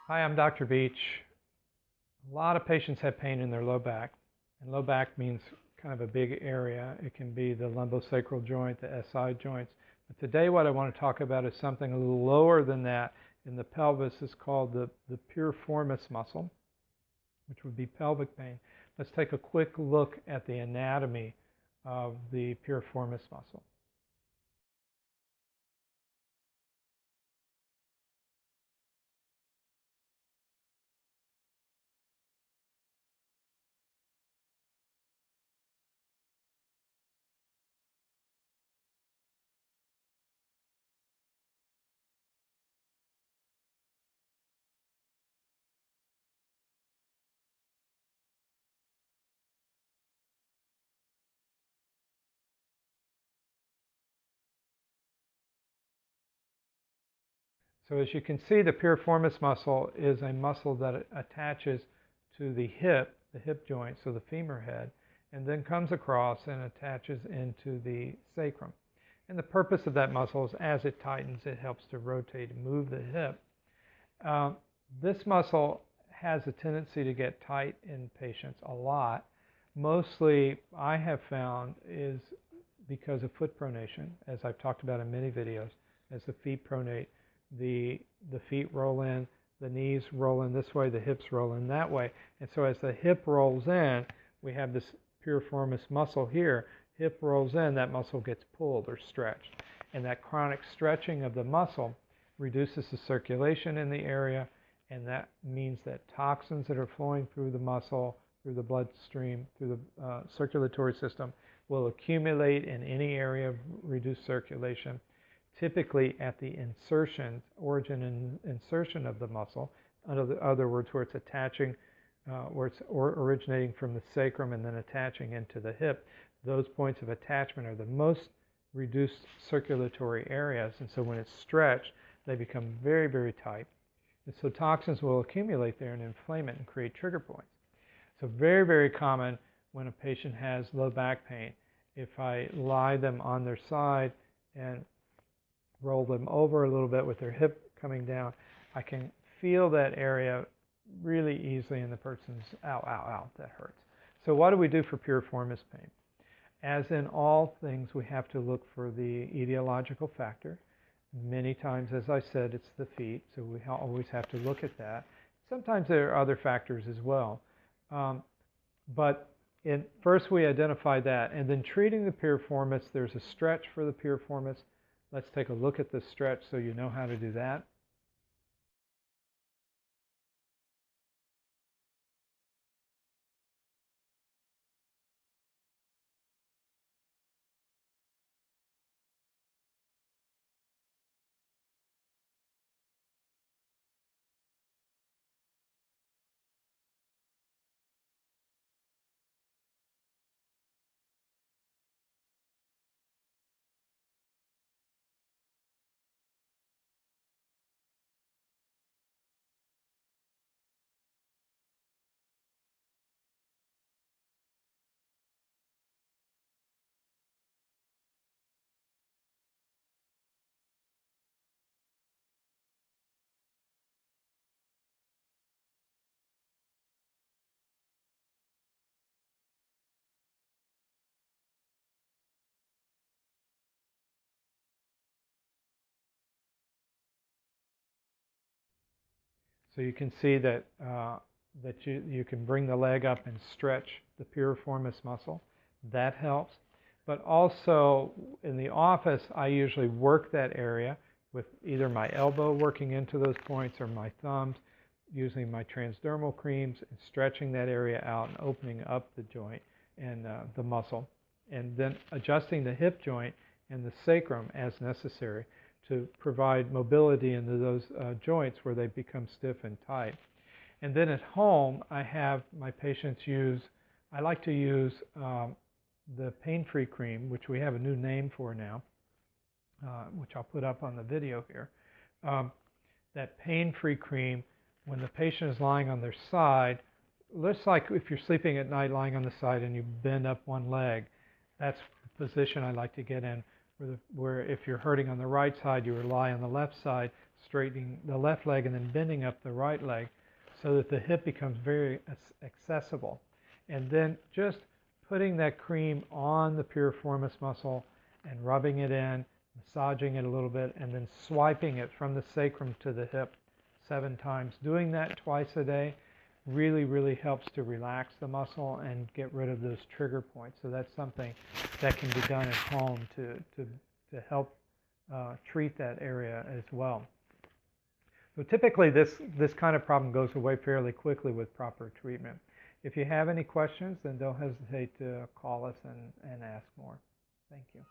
Hi, I'm Dr. Beech. A lot of patients have pain in their low back, and low back means kind of a big area. It can be the lumbosacral joint, the SI joints. But today what I want to talk about is something a little lower than that in the pelvis. It's called the piriformis muscle, which would be pelvic pain. Let's take a quick look at the anatomy of the piriformis muscle. So as you can see, the piriformis muscle is a muscle that attaches to the hip joint, so the femur head, and then comes across and attaches into the sacrum. And the purpose of that muscle is as it tightens, it helps to rotate and move the hip. This muscle has a tendency to get tight in patients a lot. Mostly, I have found, is because of foot pronation, as I've talked about in many videos. As the feet pronate, the feet roll in, the knees roll in this way, the hips roll in that way. And so as the hip rolls in, we have this piriformis muscle here. Hip rolls in, that muscle gets pulled or stretched. And that chronic stretching of the muscle reduces the circulation in the area, and that means that toxins that are flowing through the muscle, through the bloodstream, through the circulatory system, will accumulate in any area of reduced circulation, typically at the origin and insertion of the muscle. In other words, where it's attaching, where it's originating from the sacrum and then attaching into the hip. Those points of attachment are the most reduced circulatory areas, and so when it's stretched, they become very, very tight. And so toxins will accumulate there and inflame it and create trigger points. So very, very common when a patient has low back pain. If I lie them on their side and roll them over a little bit with their hip coming down, I can feel that area really easily in the person's ow, ow, ow, that hurts. So what do we do for piriformis pain? As in all things, we have to look for the etiological factor. Many times, as I said, it's the feet, so we always have to look at that. Sometimes there are other factors as well. But first we identify that, and then treating the piriformis, there's a stretch for the piriformis. Let's take a look at this stretch so you know how to do that. So you can see that you can bring the leg up and stretch the piriformis muscle. That helps. But also in the office, I usually work that area with either my elbow working into those points or my thumbs, using my transdermal creams and stretching that area out and opening up the joint and the muscle, and then adjusting the hip joint and the sacrum as necessary to provide mobility into those joints where they become stiff and tight. And then at home, I have my patients I like to use the pain-free cream, which we have a new name for now, which I'll put up on the video here. That pain-free cream, when the patient is lying on their side, looks like if you're sleeping at night lying on the side and you bend up one leg, that's the position I like to get in, where if you're hurting on the right side, you would lie on the left side straightening the left leg and then bending up the right leg so that the hip becomes very accessible. And then just putting that cream on the piriformis muscle and rubbing it in, massaging it a little bit, and then swiping it from the sacrum to the hip 7 times. Doing that twice a day really helps to relax the muscle and get rid of those trigger points. So that's something that can be done at home to help treat that area as well. So typically this kind of problem goes away fairly quickly with proper treatment. If you have any questions, then don't hesitate to call us and ask more. Thank you.